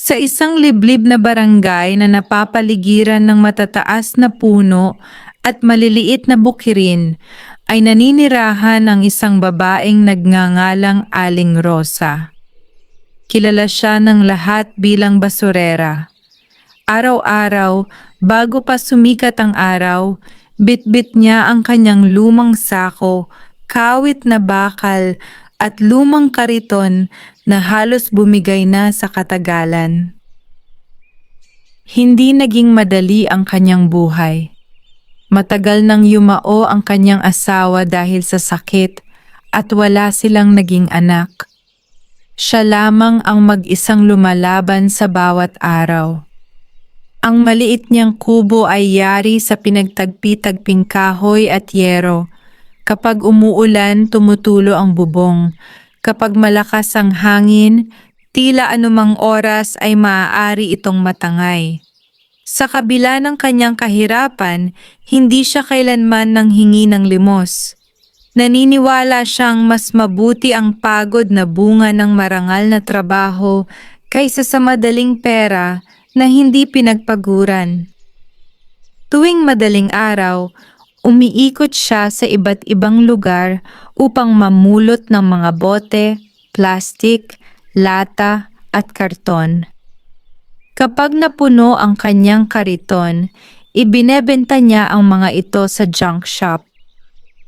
Sa isang liblib na barangay na napapaligiran ng matataas na puno at maliliit na bukirin, ay naninirahan ang isang babaeng nagngangalang Aling Rosa. Kilala siya ng lahat bilang basurera. Araw-araw, bago pa sumikat ang araw, bitbit niya ang kanyang lumang sako, kawit na bakal at lumang kariton na halos bumigay na sa katagalan. Hindi naging madali ang kanyang buhay. Matagal nang yumao ang kanyang asawa dahil sa sakit at wala silang naging anak. Siya lamang ang mag-isang lumalaban sa bawat araw. Ang maliit niyang kubo ay yari sa pinagtagpi-tagping kahoy at yero. Kapag umuulan, tumutulo ang bubong. Kapag malakas ang hangin, tila anumang oras ay maaari itong matangay. Sa kabila ng kanyang kahirapan, hindi siya kailanman nanghingi ng limos. Naniniwala siyang mas mabuti ang pagod na bunga ng marangal na trabaho kaysa sa madaling pera na hindi pinagpaguran. Tuwing madaling araw, umiikot siya sa iba't ibang lugar upang mamulot ng mga bote, plastik, lata at karton. Kapag napuno ang kanyang kariton, ibinebenta niya ang mga ito sa junk shop.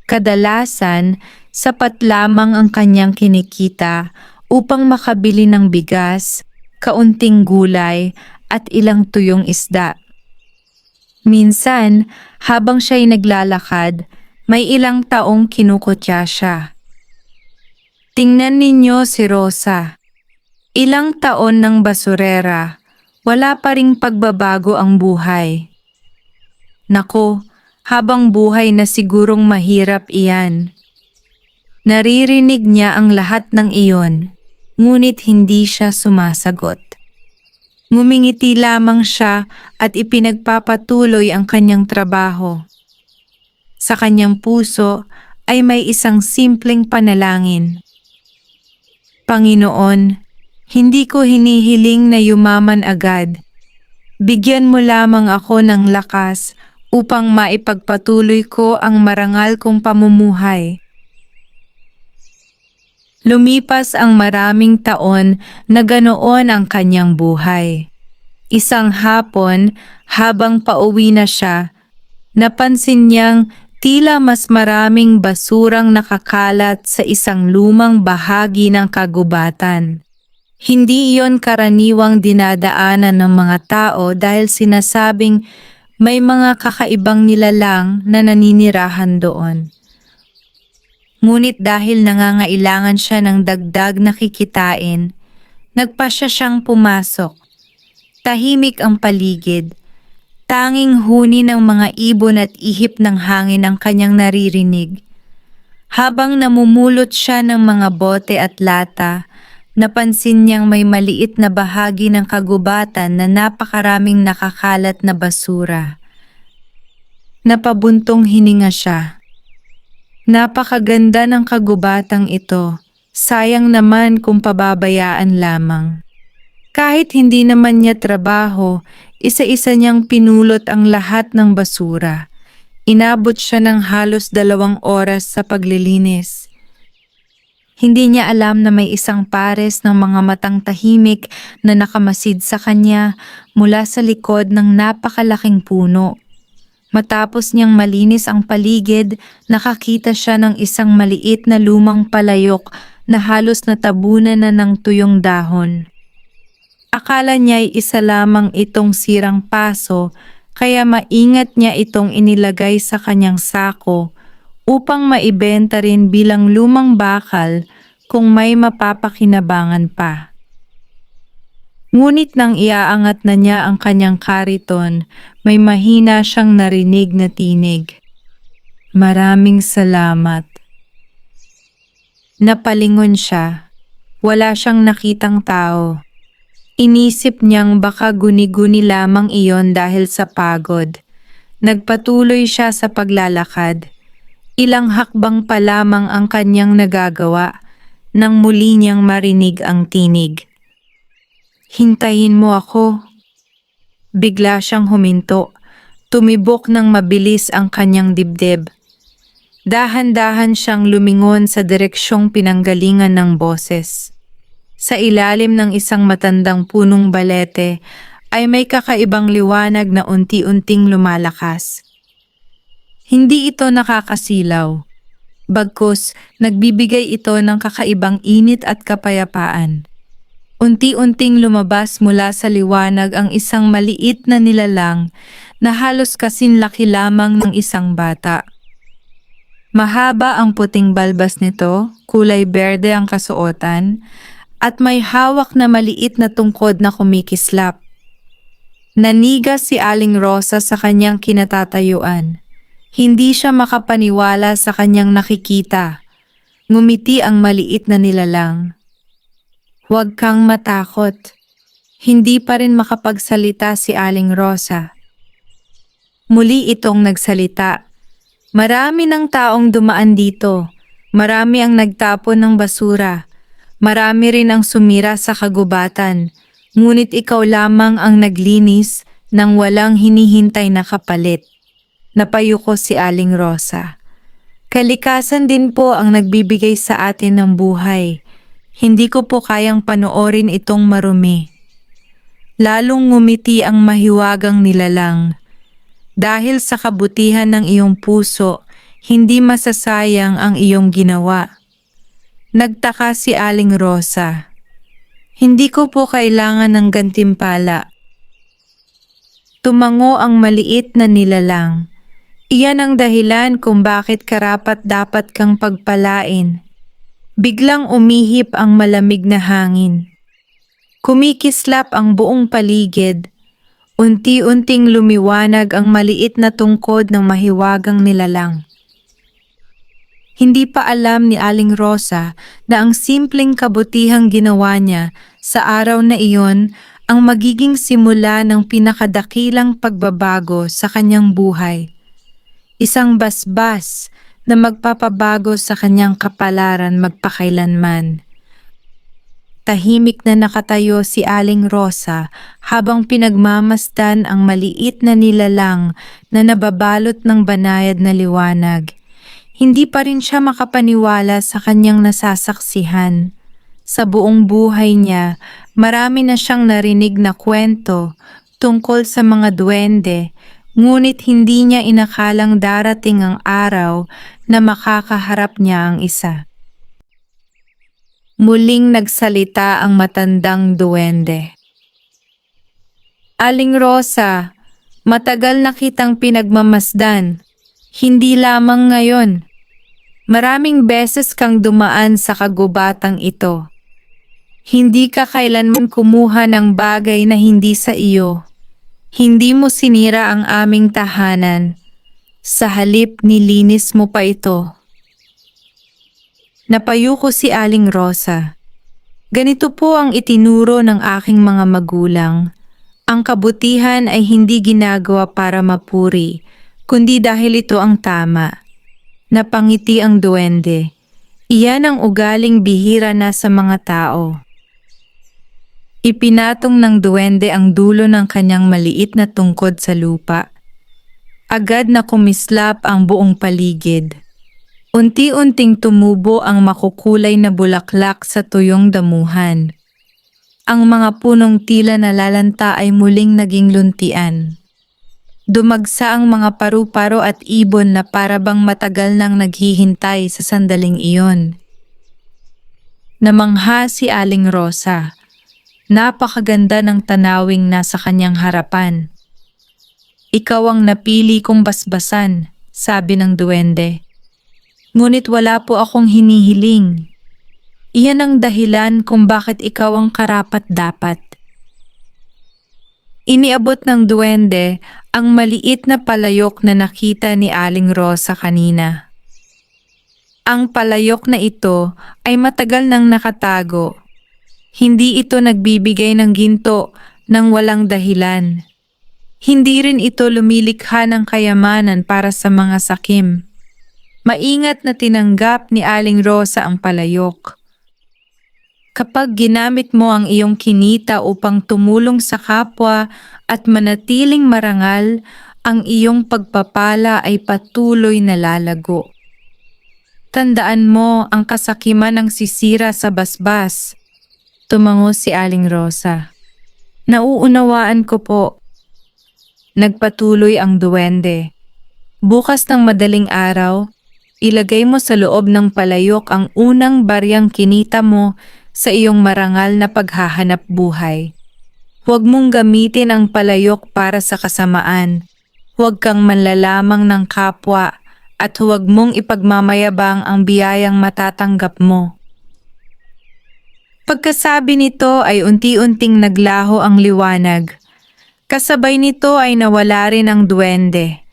Kadalasan, sapat lamang ang kanyang kinikita upang makabili ng bigas, kaunting gulay at ilang tuyong isda. Minsan, habang siya'y naglalakad, may ilang taong kinukutya siya. Tingnan ninyo si Rosa. Ilang taon ng basurera, wala pa ring pagbabago ang buhay. Nako, habang buhay na sigurong mahirap iyan. Naririnig niya ang lahat ng iyon, ngunit hindi siya sumasagot. Ngumingiti lamang siya at ipinagpapatuloy ang kanyang trabaho. Sa kanyang puso ay may isang simpleng panalangin. Panginoon, hindi ko hinihiling na yumaman agad. Bigyan mo lamang ako ng lakas upang maipagpatuloy ko ang marangal kong pamumuhay. Lumipas ang maraming taon na ganoon ang kanyang buhay. Isang hapon, habang pauwi na siya, napansin niyang tila mas maraming basurang nakakalat sa isang lumang bahagi ng kagubatan. Hindi iyon karaniwang dinadaanan ng mga tao dahil sinasabing may mga kakaibang nilalang na naninirahan doon. Ngunit dahil nangangailangan siya ng dagdag na kikitain, nagpasya siyang pumasok. Tahimik ang paligid. Tanging huni ng mga ibon at ihip ng hangin ang kanyang naririnig. Habang namumulot siya ng mga bote at lata, napansin niyang may maliit na bahagi ng kagubatan na napakaraming nakakalat na basura. Napabuntong hininga siya. Napakaganda ng kagubatang ito. Sayang naman kung pababayaan lamang. Kahit hindi naman niya trabaho, isa-isa niyang pinulot ang lahat ng basura. Inabot siya ng halos 2 oras sa paglilinis. Hindi niya alam na may isang pares ng mga matang tahimik na nakamasid sa kanya mula sa likod ng napakalaking puno. Matapos niyang malinis ang paligid, nakakita siya ng isang maliit na lumang palayok na halos natabunan na ng tuyong dahon. Akala niya'y isa lamang itong sirang paso, kaya maingat niya itong inilagay sa kanyang sako upang maibenta rin bilang lumang bakal kung may mapapakinabangan pa. Ngunit nang iaangat na niya ang kanyang kariton, may mahina siyang narinig na tinig. Maraming salamat. Napalingon siya. Wala siyang nakitang tao. Inisip niyang baka guni-guni lamang iyon dahil sa pagod. Nagpatuloy siya sa paglalakad. Ilang hakbang pa lamang ang kanyang nagagawa nang muli niyang marinig ang tinig. Hintayin mo ako. Bigla siyang huminto. Tumibok ng mabilis ang kanyang dibdib. Dahan-dahan siyang lumingon sa direksyong pinanggalingan ng boses. Sa ilalim ng isang matandang punong balete ay may kakaibang liwanag na unti-unting lumalakas. Hindi ito nakakasilaw. Bagkus, nagbibigay ito ng kakaibang init at kapayapaan. Unti-unting lumabas mula sa liwanag ang isang maliit na nilalang na halos kasinlaki lamang ng isang bata. Mahaba ang puting balbas nito, kulay berde ang kasuotan, at may hawak na maliit na tungkod na kumikislap. Nanigas si Aling Rosa sa kanyang kinatatayuan. Hindi siya makapaniwala sa kanyang nakikita. Ngumiti ang maliit na nilalang. Huwag kang matakot. Hindi pa rin makapagsalita si Aling Rosa. Muli itong nagsalita. Marami ng taong dumaan dito. Marami ang nagtapon ng basura. Marami rin ang sumira sa kagubatan. Ngunit ikaw lamang ang naglinis nang walang hinihintay na kapalit. Napayuko si Aling Rosa. Kalikasan din po ang nagbibigay sa atin ng buhay. Hindi ko po kayang panoorin itong marumi. Lalong ngumiti ang mahiwagang nilalang. Dahil sa kabutihan ng iyong puso, hindi masasayang ang iyong ginawa. Nagtaka si Aling Rosa. Hindi ko po kailangan ng gantimpala. Tumango ang maliit na nilalang. Iyan ang dahilan kung bakit karapat-dapat kang pagpalain. Biglang umihip ang malamig na hangin. Kumikislap ang buong paligid. Unti-unting lumiwanag ang maliit na tungkod ng mahiwagang nilalang. Hindi pa alam ni Aling Rosa na ang simpleng kabutihang ginawa niya sa araw na iyon ang magiging simula ng pinakadakilang pagbabago sa kanyang buhay. Isang basbas na magpapabago sa kanyang kapalaran magpakailanman. Tahimik na nakatayo si Aling Rosa habang pinagmamasdan ang maliit na nilalang na nababalot ng banayad na liwanag. Hindi pa rin siya makapaniwala sa kanyang nasasaksihan. Sa buong buhay niya, marami na siyang narinig na kwento tungkol sa mga duwende, ngunit hindi niya inakalang darating ang araw na makakaharap niya ang isa. Muling nagsalita ang matandang duwende. Aling Rosa, matagal na kitang pinagmamasdan. Hindi lamang ngayon. Maraming beses kang dumaan sa kagubatang ito. Hindi ka kailanman kumuha ng bagay na hindi sa iyo. Hindi mo sinira ang aming tahanan. Sa halip nilinis mo pa ito. Napayuko si Aling Rosa. Ganito po ang itinuro ng aking mga magulang. Ang kabutihan ay hindi ginagawa para mapuri, kundi dahil ito ang tama. Napangiti ang duwende. Iyan ang ugaling bihira na sa mga tao. Ipinatong ng duwende ang dulo ng kanyang maliit na tungkod sa lupa. Agad na kumislap ang buong paligid. Unti-unting tumubo ang makukulay na bulaklak sa tuyong damuhan. Ang mga punong tila nalalanta ay muling naging luntian. Dumagsa ang mga paru-paro at ibon na parabang matagal nang naghihintay sa sandaling iyon. Namangha si Aling Rosa. Napakaganda ng tanawing nasa kanyang harapan. Ikaw ang napili kong basbasan, sabi ng duwende. Ngunit wala po akong hinihiling. Iyan ang dahilan kung bakit ikaw ang karapat-dapat. Iniabot ng duwende ang maliit na palayok na nakita ni Aling Rosa kanina. Ang palayok na ito ay matagal nang nakatago. Hindi ito nagbibigay ng ginto nang walang dahilan. Hindi rin ito lumilikha ng kayamanan para sa mga sakim. Maingat na tinanggap ni Aling Rosa ang palayok. Kapag ginamit mo ang iyong kinita upang tumulong sa kapwa at manatiling marangal, ang iyong pagpapala ay patuloy na lalago. Tandaan mo ang kasakiman ng sisira sa basbas. Tumango si Aling Rosa. Nauunawaan ko po. Nagpatuloy ang duwende. Bukas ng madaling araw, ilagay mo sa loob ng palayok ang unang baryang kinita mo sa iyong marangal na paghahanap buhay. Huwag mong gamitin ang palayok para sa kasamaan. Huwag kang manlalamang ng kapwa at huwag mong ipagmamayabang ang biyayang matatanggap mo. Pagkasabi nito ay unti-unting naglaho ang liwanag. Kasabay nito ay nawala rin ang duwende.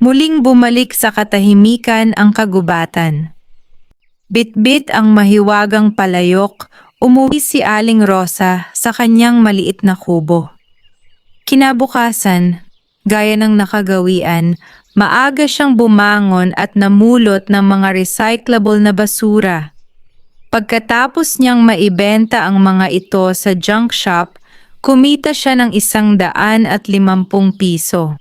Muling bumalik sa katahimikan ang kagubatan. Bitbit ang mahiwagang palayok, umuwi si Aling Rosa sa kanyang maliit na kubo. Kinabukasan, gaya ng nakagawian, maaga siyang bumangon at namulot ng mga recyclable na basura. Pagkatapos niyang maibenta ang mga ito sa junk shop, kumita siya ng 150 piso.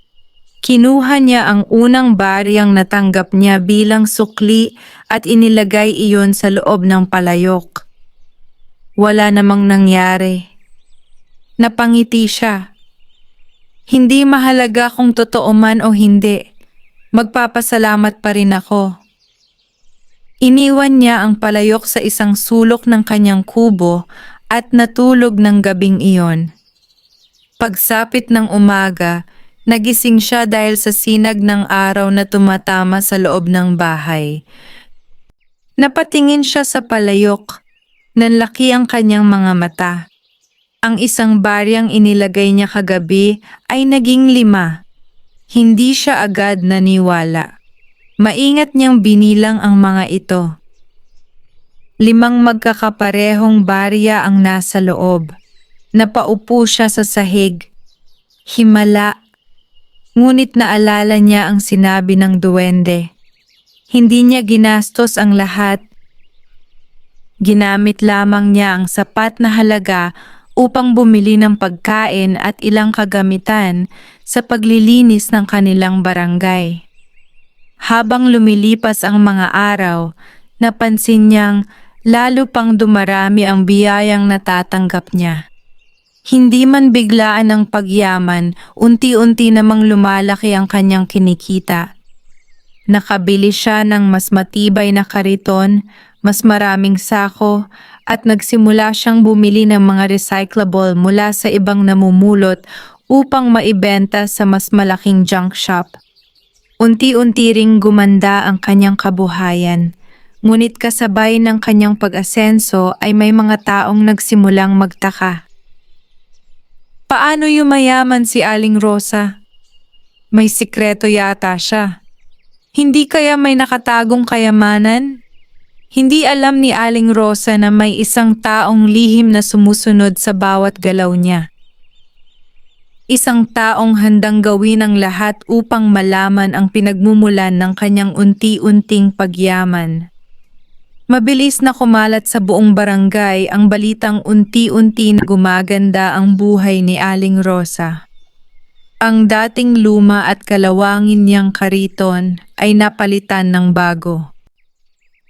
Kinuha niya ang unang baryang natanggap niya bilang sukli at inilagay iyon sa loob ng palayok. Wala namang nangyari. Napangiti siya. Hindi mahalaga kung totoo man o hindi. Magpapasalamat pa rin ako. Iniwan niya ang palayok sa isang sulok ng kanyang kubo at natulog ng gabing iyon. Pagsapit ng umaga, nagising siya dahil sa sinag ng araw na tumatama sa loob ng bahay. Napatingin siya sa palayok. Nanlaki ang kanyang mga mata. Ang isang baryang inilagay niya kagabi ay naging 5. Hindi siya agad naniwala. Maingat niyang binilang ang mga ito. 5 magkakaparehong barya ang nasa loob. Napaupo siya sa sahig. Himala. Ngunit naalala niya ang sinabi ng duwende. Hindi niya ginastos ang lahat. Ginamit lamang niya ang sapat na halaga upang bumili ng pagkain at ilang kagamitan sa paglilinis ng kanilang barangay. Habang lumilipas ang mga araw, napansin niyang lalo pang dumarami ang biyayang natatanggap niya. Hindi man biglaan ang pagyaman, unti-unti namang lumalaki ang kanyang kinikita. Nakabili siya ng mas matibay na kariton, mas maraming sako, at nagsimula siyang bumili ng mga recyclable mula sa ibang namumulot upang maibenta sa mas malaking junk shop. Unti-unti ring gumanda ang kanyang kabuhayan, ngunit kasabay ng kanyang pag-asenso ay may mga taong nagsimulang magtaka. Paano yumayaman si Aling Rosa? May sikreto yata siya. Hindi kaya may nakatagong kayamanan? Hindi alam ni Aling Rosa na may isang taong lihim na sumusunod sa bawat galaw niya. Isang taong handang gawin ang lahat upang malaman ang pinagmumulan ng kanyang unti-unting pagyaman. Mabilis na kumalat sa buong barangay ang balitang unti-unti na gumaganda ang buhay ni Aling Rosa. Ang dating luma at kalawangin niyang kariton ay napalitan ng bago.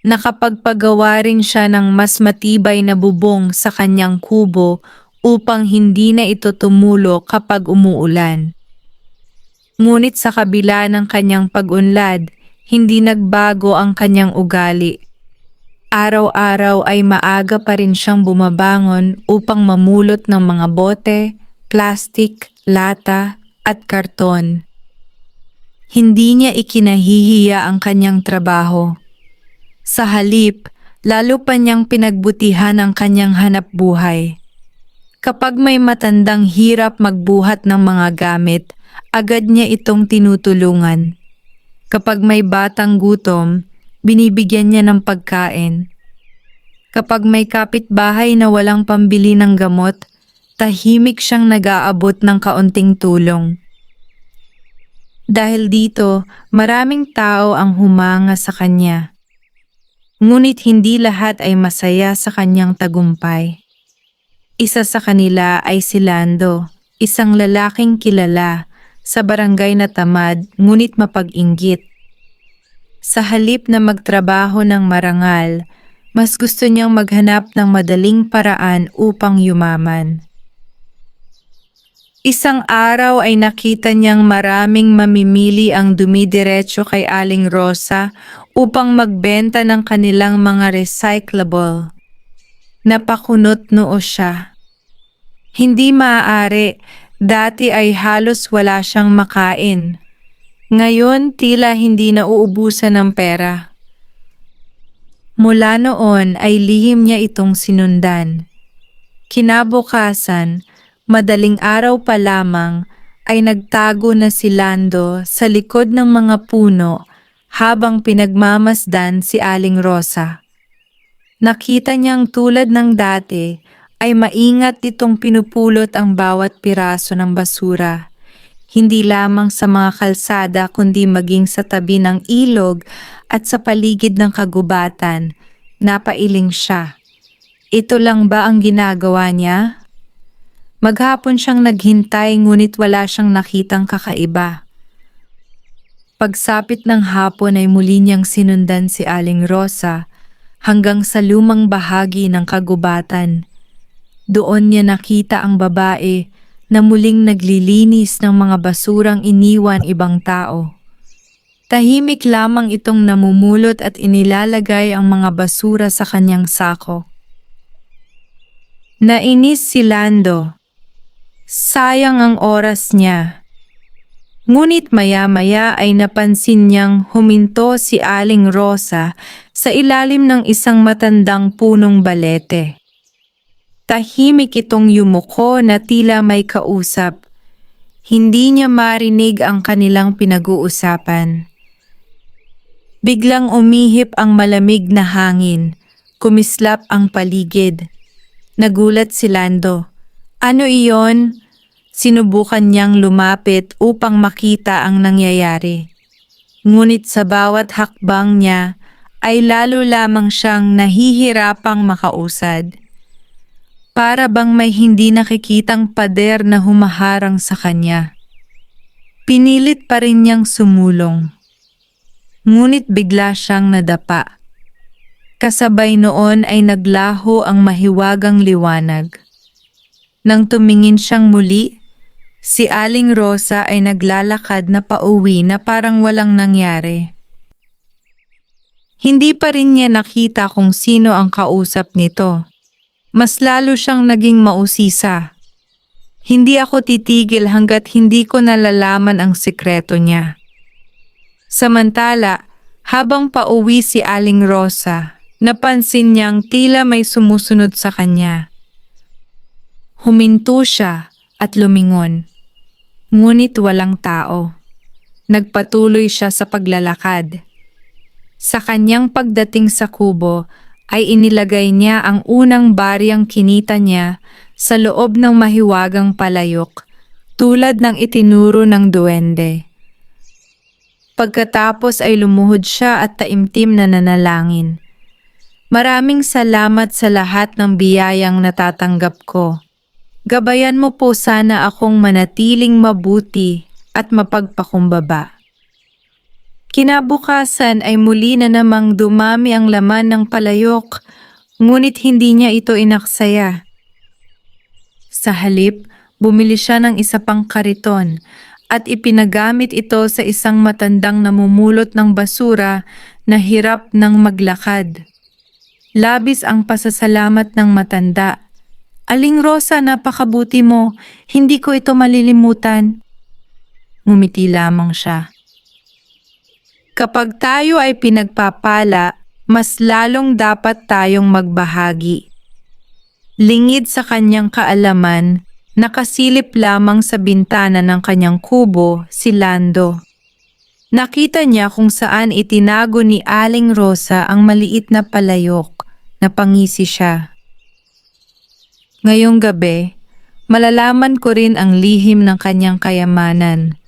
Nakapagpagawa rin siya ng mas matibay na bubong sa kanyang kubo upang hindi na ito tumulo kapag umuulan. Ngunit sa kabila ng kanyang pag-unlad, hindi nagbago ang kanyang ugali. Araw-araw ay maaga pa rin siyang bumabangon upang mamulot ng mga bote, plastik, lata at karton. Hindi niya ikinahihiya ang kanyang trabaho. Sa halip, lalo pa niyang pinagbutihan ang kanyang hanapbuhay. Kapag may matandang hirap magbuhat ng mga gamit, agad niya itong tinutulungan. Kapag may batang gutom, binibigyan niya ng pagkain. Kapag may kapitbahay na walang pambili ng gamot, tahimik siyang nag-aabot ng kaunting tulong. Dahil dito, maraming tao ang humanga sa kanya. Ngunit hindi lahat ay masaya sa kanyang tagumpay. Isa sa kanila ay si Lando, isang lalaking kilala sa barangay na tamad ngunit mapag-inggit. Sa halip na magtrabaho ng marangal, mas gusto niyang maghanap ng madaling paraan upang yumaman. Isang araw ay nakita niyang maraming mamimili ang dumidiretso kay Aling Rosa upang magbenta ng kanilang mga recyclable. Napakunot noo siya. Hindi maaari, dati ay halos wala siyang makain. Ngayon tila hindi na uubusan ng pera. Mula noon ay lihim niya itong sinundan. Kinabukasan, madaling araw pa lamang ay nagtago na si Lando sa likod ng mga puno habang pinagmamasdan si Aling Rosa. Nakita niyang tulad ng dati ay maingat itong pinupulot ang bawat piraso ng basura. Hindi lamang sa mga kalsada kundi maging sa tabi ng ilog at sa paligid ng kagubatan. Napailing siya. Ito lang ba ang ginagawa niya? Maghapon siyang naghintay ngunit wala siyang nakitang kakaiba. Pagsapit ng hapon ay muli niyang sinundan si Aling Rosa hanggang sa lumang bahagi ng kagubatan. Doon niya nakita ang babae na muling naglilinis ng mga basurang iniwan ibang tao. Tahimik lamang itong namumulot at inilalagay ang mga basura sa kanyang sako. Nainis si Lando. Sayang ang oras niya. Ngunit maya-maya ay napansin niyang huminto si Aling Rosa sa ilalim ng isang matandang punong balete. Tahimik itong yumuko na tila may kausap. Hindi niya marinig ang kanilang pinag-uusapan. Biglang umihip ang malamig na hangin. Kumislap ang paligid. Nagulat si Lando. Ano iyon? Sinubukan niyang lumapit upang makita ang nangyayari. Ngunit sa bawat hakbang niya ay lalo lamang siyang nahihirapang makausad. Para bang may hindi nakikitang pader na humaharang sa kanya. Pinilit pa rin niyang sumulong. Ngunit bigla siyang nadapa. Kasabay noon ay naglaho ang mahiwagang liwanag. Nang tumingin siyang muli, si Aling Rosa ay naglalakad na pauwi na parang walang nangyari. Hindi pa rin niya nakita kung sino ang kausap nito. Mas lalo siyang naging mausisa. Hindi ako titigil hanggat hindi ko nalalaman ang sikreto niya. Samantala, habang pauwi si Aling Rosa, napansin niyang tila may sumusunod sa kanya. Huminto siya at lumingon. Ngunit walang tao. Nagpatuloy siya sa paglalakad. Sa kanyang pagdating sa kubo, ay inilagay niya ang unang baryang kinita niya sa loob ng mahiwagang palayok, tulad ng itinuro ng duwende. Pagkatapos ay lumuhod siya at taimtim na nanalangin. Maraming salamat sa lahat ng biyayang natatanggap ko. Gabayan mo po sana akong manatiling mabuti at mapagpakumbaba. Kinabukasan ay muli na namang dumami ang laman ng palayok, ngunit hindi niya ito inaksaya. Sa halip, bumili siya ng isa pang kariton at ipinagamit ito sa isang matandang namumulot ng basura na hirap ng maglakad. Labis ang pasasalamat ng matanda. Aling Rosa, napakabuti mo, hindi ko ito malilimutan. Ngumiti lamang siya. Kapag tayo ay pinagpapala, mas lalong dapat tayong magbahagi. Lingid sa kanyang kaalaman, nakasilip lamang sa bintana ng kanyang kubo si Lando. Nakita niya kung saan itinago ni Aling Rosa ang maliit na palayok. Napangisi siya. Ngayong gabi, malalaman ko rin ang lihim ng kanyang kayamanan.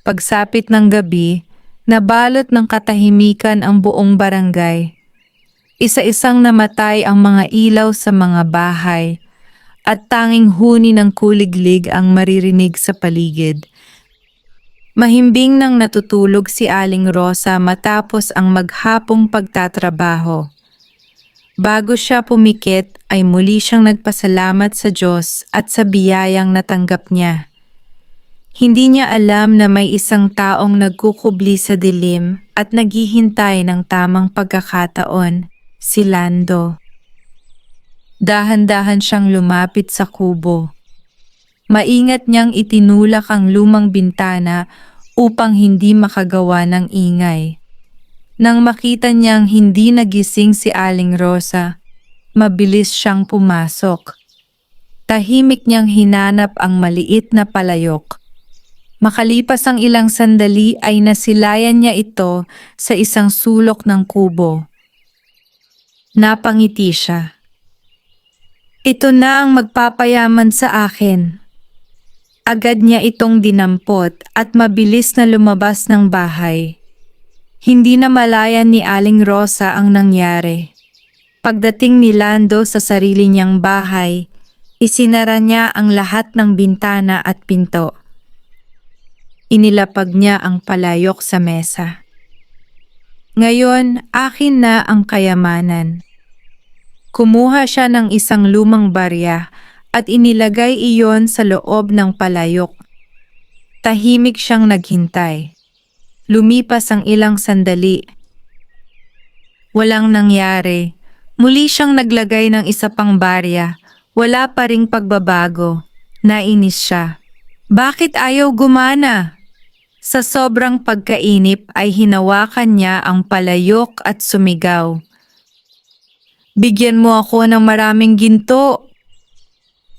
Pagsapit ng gabi, nabalot ng katahimikan ang buong barangay. Isa-isang namatay ang mga ilaw sa mga bahay at tanging huni ng kuliglig ang maririnig sa paligid. Mahimbing nang natutulog si Aling Rosa matapos ang maghapong pagtatrabaho. Bago siya pumikit ay muli siyang nagpasalamat sa Diyos at sa biyayang natanggap niya. Hindi niya alam na may isang taong nagkukubli sa dilim at naghihintay ng tamang pagkakataon, si Lando. Dahan-dahan siyang lumapit sa kubo. Maingat niyang itinulak ang lumang bintana upang hindi makagawa ng ingay. Nang makita niyang hindi nagising si Aling Rosa, mabilis siyang pumasok. Tahimik niyang hinanap ang maliit na palayok. Makalipas ang ilang sandali ay nasilayan niya ito sa isang sulok ng kubo. Napangiti siya. Ito na ang magpapayaman sa akin. Agad niya itong dinampot at mabilis na lumabas ng bahay. Hindi na malayan ni Aling Rosa ang nangyari. Pagdating ni Lando sa sarili niyang bahay, isinara niya ang lahat ng bintana at pinto. Inilapag niya ang palayok sa mesa. Ngayon, akin na ang kayamanan. Kumuha siya ng isang lumang barya at inilagay iyon sa loob ng palayok. Tahimik siyang naghintay. Lumipas ang ilang sandali. Walang nangyari. Muli siyang naglagay ng isa pang barya. Wala pa ring pagbabago. Nainis siya. Bakit ayaw gumana? Sa sobrang pagkainip ay hinawakan niya ang palayok at sumigaw. Bigyan mo ako ng maraming ginto.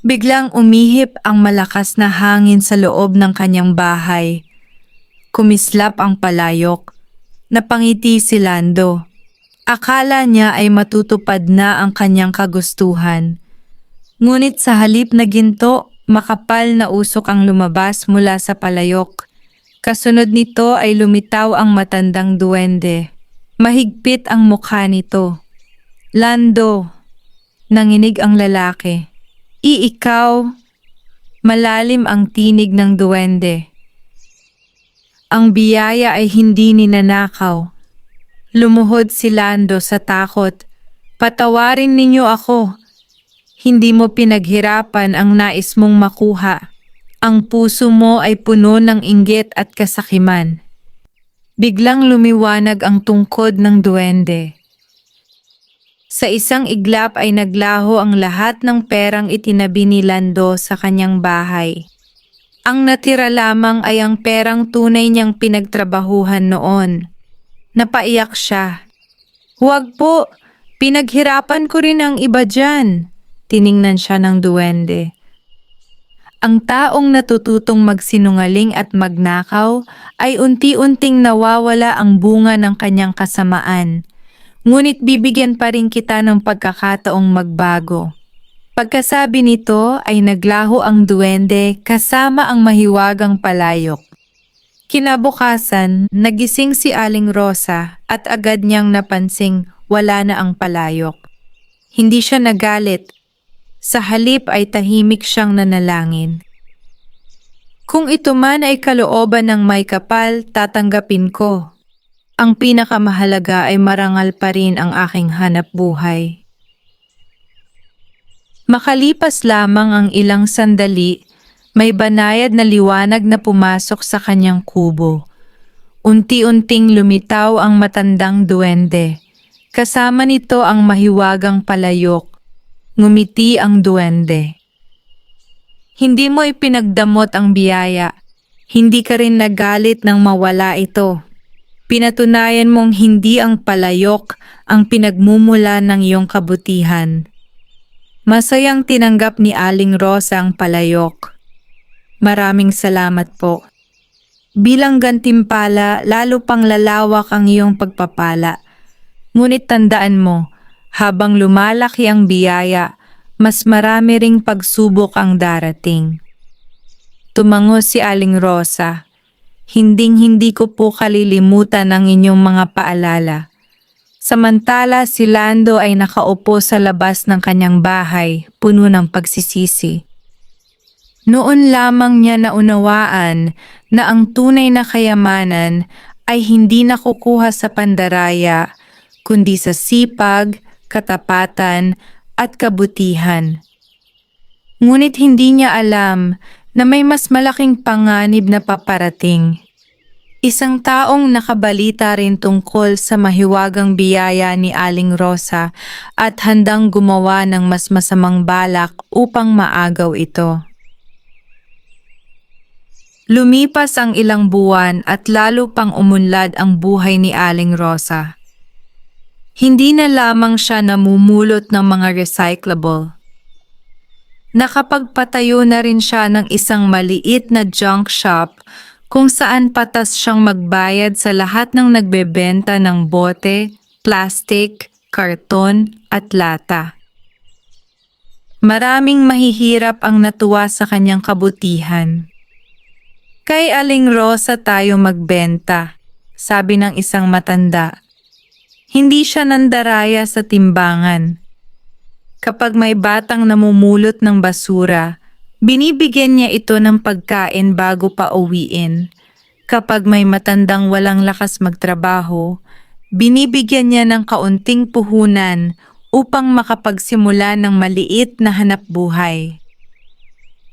Biglang umihip ang malakas na hangin sa loob ng kanyang bahay. Kumislap ang palayok. Napangiti si Lando. Akala niya ay matutupad na ang kanyang kagustuhan. Ngunit sa halip na ginto, makapal na usok ang lumabas mula sa palayok. Kasunod nito ay lumitaw ang matandang duwende. Mahigpit ang mukha nito. Lando, nanginig ang lalaki. Ikaw, malalim ang tinig ng duwende. Ang biyaya ay hindi ninanakaw. Lumuhod si Lando sa takot. Patawarin ninyo ako. Hindi mo pinaghirapan ang nais mong makuha. Ang puso mo ay puno ng inggit at kasakiman. Biglang lumiwanag ang tungkod ng duwende. Sa isang iglap ay naglaho ang lahat ng perang itinabi ni Lando sa kanyang bahay. Ang natira lamang ay ang perang tunay niyang pinagtrabahuhan noon. Napaiyak siya. Huwag po, pinaghirapan ko rin ang iba dyan. Tiningnan siya ng duwende. Ang taong natututong magsinungaling at magnakaw ay unti-unting nawawala ang bunga ng kanyang kasamaan. Ngunit bibigyan pa rin kita ng pagkakataong magbago. Pagkasabi nito ay naglaho ang duwende kasama ang mahiwagang palayok. Kinabukasan, nagising si Aling Rosa at agad niyang napansing wala na ang palayok. Hindi siya nagalit. Sa halip ay tahimik siyang nanalangin. Kung ito man ay kalooban ng may kapal, tatanggapin ko. Ang pinakamahalaga ay marangal pa rin ang aking hanap buhay. Makalipas lamang ang ilang sandali, may banayad na liwanag na pumasok sa kanyang kubo. Unti-unting lumitaw ang matandang duwende. Kasama nito ang mahiwagang palayok. Ngumiti ang duwende. Hindi mo ipinagdamot ang biyaya. Hindi ka rin nagalit nang mawala ito. Pinatunayan mong hindi ang palayok ang pinagmumula ng iyong kabutihan. Masayang tinanggap ni Aling Rosa ang palayok. Maraming salamat po. Bilang gantimpala, lalo pang lalawak ang iyong pagpapala. Ngunit tandaan mo, habang lumalaki ang biyaya, mas marami ring pagsubok ang darating. Tumango si Aling Rosa. Hinding-hindi ko po kalilimutan ang inyong mga paalala. Samantala si Lando ay nakaupo sa labas ng kanyang bahay, puno ng pagsisisi. Noon lamang niya naunawaan na ang tunay na kayamanan ay hindi nakukuha sa pandaraya, kundi sa sipag, katapatan, at kabutihan. Ngunit hindi niya alam na may mas malaking panganib na paparating. Isang taong nakabalita rin tungkol sa mahiwagang biyaya ni Aling Rosa at handang gumawa ng mas masamang balak upang maagaw ito. Lumipas ang ilang buwan at lalo pang umunlad ang buhay ni Aling Rosa. Hindi na lamang siya namumulot ng mga recyclable. Nakapagpatayo na rin siya ng isang maliit na junk shop kung saan patas siyang magbayad sa lahat ng nagbebenta ng bote, plastic, karton at lata. Maraming mahihirap ang natuwa sa kanyang kabutihan. Kay Aling Rosa tayo magbenta, sabi ng isang matanda. Hindi siya nandaraya sa timbangan. Kapag may batang namumulot ng basura, binibigyan niya ito ng pagkain bago pa uwiin. Kapag may matandang walang lakas magtrabaho, binibigyan niya ng kaunting puhunan upang makapagsimula ng maliit na hanapbuhay.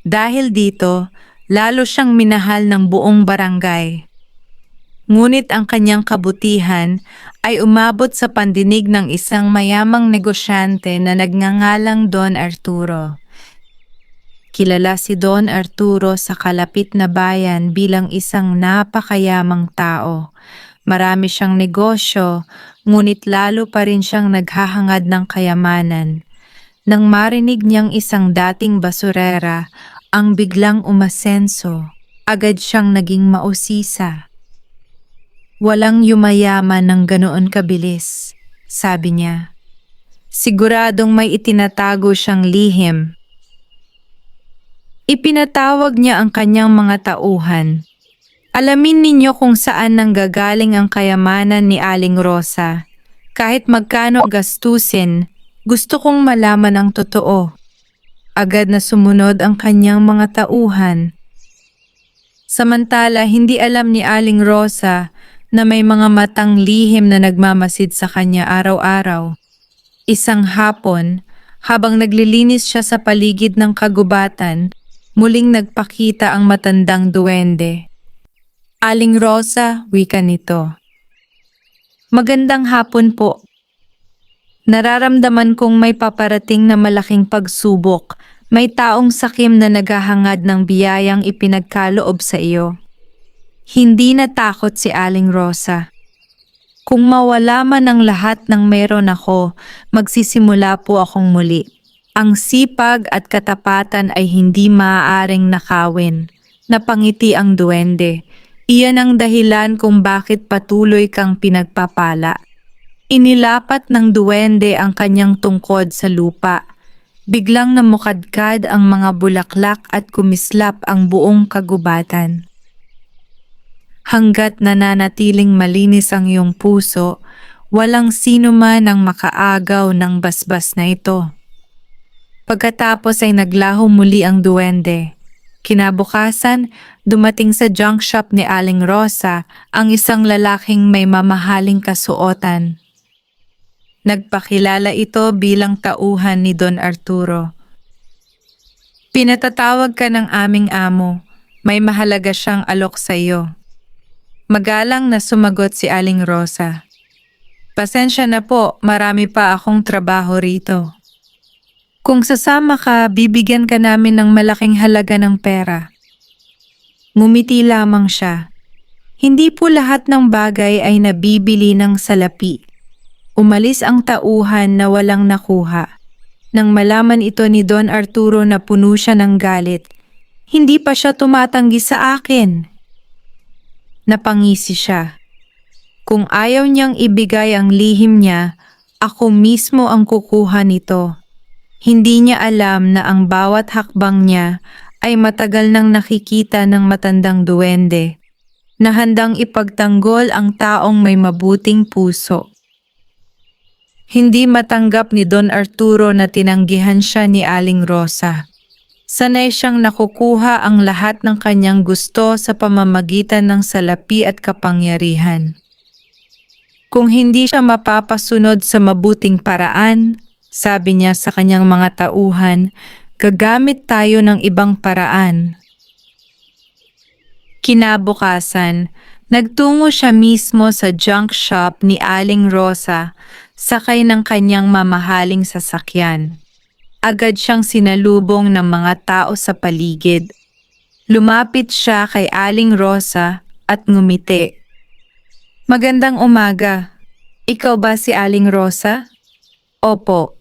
Dahil dito, lalo siyang minahal ng buong barangay. Ngunit ang kanyang kabutihan ay umabot sa pandinig ng isang mayamang negosyante na nagngangalang Don Arturo. Kilala si Don Arturo sa kalapit na bayan bilang isang napakayamang tao. Marami siyang negosyo, ngunit lalo pa rin siyang naghahangad ng kayamanan. Nang marinig niyang isang dating basurera ang biglang umasenso, agad siyang naging mausisa. Walang yumayaman ng ganoon kabilis, sabi niya. Siguradong may itinatago siyang lihim. Ipinatawag niya ang kanyang mga tauhan. Alamin ninyo kung saan nanggagaling ang kayamanan ni Aling Rosa. Kahit magkano gastusin, gusto kong malaman ang totoo. Agad na sumunod ang kanyang mga tauhan. Samantala, hindi alam ni Aling Rosa na may mga matang lihim na nagmamasid sa kanya araw-araw. Isang hapon, habang naglilinis siya sa paligid ng kagubatan, muling nagpakita ang matandang duwende. Aling Rosa, wika nito. Magandang hapon po. Nararamdaman kong may paparating na malaking pagsubok. May taong sakim na naghahangad ng biyayang ipinagkaloob sa iyo. Hindi natakot si Aling Rosa. Kung mawala man ang lahat ng meron ako, magsisimula po akong muli. Ang sipag at katapatan ay hindi maaaring nakawin. Napangiti ang duwende. Iyan ang dahilan kung bakit patuloy kang pinagpapala. Inilapat ng duwende ang kanyang tungkod sa lupa. Biglang namukadkad ang mga bulaklak at kumislap ang buong kagubatan. Hanggat nananatiling malinis ang iyong puso, walang sino man ang makaagaw ng basbas na ito. Pagkatapos ay naglaho muli ang duwende. Kinabukasan, dumating sa junk shop ni Aling Rosa ang isang lalaking may mamahaling kasuotan. Nagpakilala ito bilang tauhan ni Don Arturo. Pinatatawag ka ng aming amo. May mahalaga siyang alok sa iyo. Magalang na sumagot si Aling Rosa. Pasensya na po, marami pa akong trabaho rito. Kung sasama ka, bibigyan ka namin ng malaking halaga ng pera. Ngumiti lamang siya. Hindi po lahat ng bagay ay nabibili ng salapi. Umalis ang tauhan na walang nakuha. Nang malaman ito ni Don Arturo na puno siya ng galit, hindi pa siya tumatanggi sa akin. Napangisi siya. Kung ayaw niyang ibigay ang lihim niya, ako mismo ang kukuha nito. Hindi niya alam na ang bawat hakbang niya ay matagal nang nakikita ng matandang duwende na handang ipagtanggol ang taong may mabuting puso. Hindi matanggap ni Don Arturo na tinanggihan siya ni Aling Rosa. Sanay siyang nakukuha ang lahat ng kanyang gusto sa pamamagitan ng salapi at kapangyarihan. Kung hindi siya mapapasunod sa mabuting paraan, sabi niya sa kanyang mga tauhan, gagamit tayo ng ibang paraan. Kinabukasan, nagtungo siya mismo sa junk shop ni Aling Rosa, sakay ng kanyang mamahaling sasakyan. Agad siyang sinalubong ng mga tao sa paligid. Lumapit siya kay Aling Rosa at ngumiti. Magandang umaga. Ikaw ba si Aling Rosa? Opo.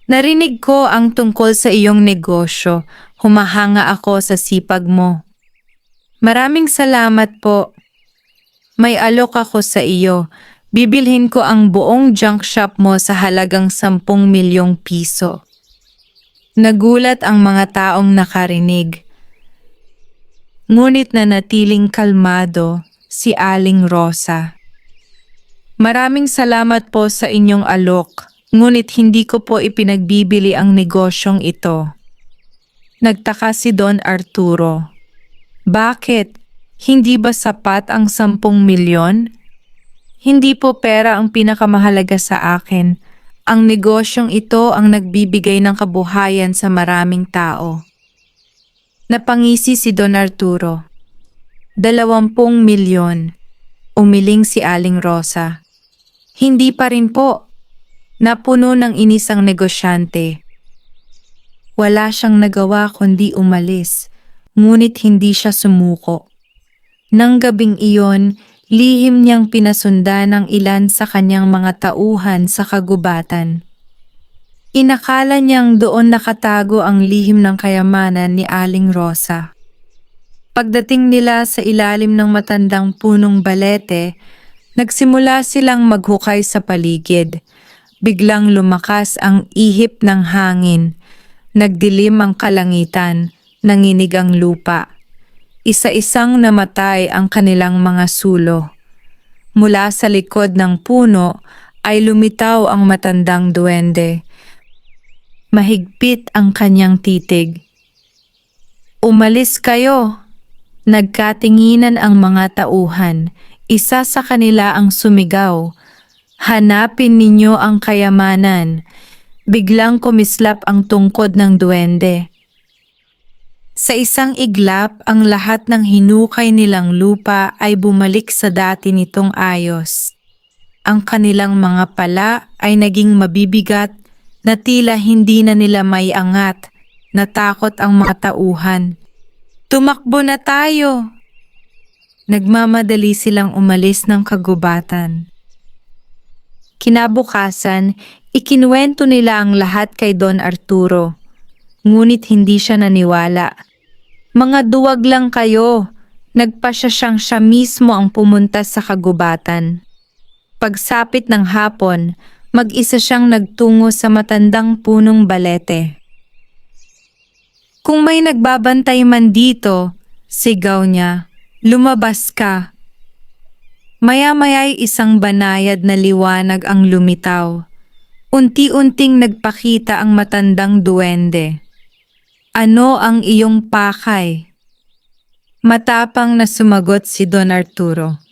Narinig ko ang tungkol sa iyong negosyo. Humahanga ako sa sipag mo. Maraming salamat po. May alok ako sa iyo. Bibilhin ko ang buong junk shop mo sa halagang 10 milyong piso. Nagulat ang mga taong nakarinig. Ngunit nanatiling kalmado si Aling Rosa. Maraming salamat po sa inyong alok, ngunit hindi ko po ipinagbibili ang negosyong ito. Nagtaka si Don Arturo. Bakit? Hindi ba sapat ang 10 milyon? Hindi po pera ang pinakamahalaga sa akin. Ang negosyong ito ang nagbibigay ng kabuhayan sa maraming tao. Napangisi si Don Arturo. 20 milyon. Umiling si Aling Rosa. Hindi pa rin po. Napuno ng inis ang negosyante. Wala siyang nagawa kundi umalis, ngunit hindi siya sumuko. Nang gabing iyon, lihim niyang pinasundan ng ilan sa kanyang mga tauhan sa kagubatan. Inakala niyang doon nakatago ang lihim ng kayamanan ni Aling Rosa. Pagdating nila sa ilalim ng matandang punong balete, nagsimula silang maghukay sa paligid. Biglang lumakas ang ihip ng hangin. Nagdilim ang kalangitan, nanginig ang lupa. Isa-isang namatay ang kanilang mga sulo. Mula sa likod ng puno ay lumitaw ang matandang duwende. Mahigpit ang kanyang titig. Umalis kayo! Nagkatinginan ang mga tauhan. Isa sa kanila ang sumigaw. Hanapin ninyo ang kayamanan. Biglang kumislap ang tungkod ng duwende. Sa isang iglap, ang lahat ng hinukay nilang lupa ay bumalik sa dati nitong ayos. Ang kanilang mga pala ay naging mabibigat na tila hindi na nila maiangat. Natakot ang mga tauhan. Tumakbo na tayo! Nagmamadali silang umalis ng kagubatan. Kinabukasan, ikinuwento nila ang lahat kay Don Arturo. Ngunit hindi siya naniwala. Mga duwag lang kayo. Nagpasya siya mismo ang pumunta sa kagubatan. Pagsapit ng hapon, mag-isa siyang nagtungo sa matandang punong balete. Kung may nagbabantay man dito, sigaw niya, lumabas ka. Maya-maya'y isang banayad na liwanag ang lumitaw. Unti-unting nagpakita ang matandang duwende. Ano ang iyong pakay? Matapang na sumagot si Don Arturo.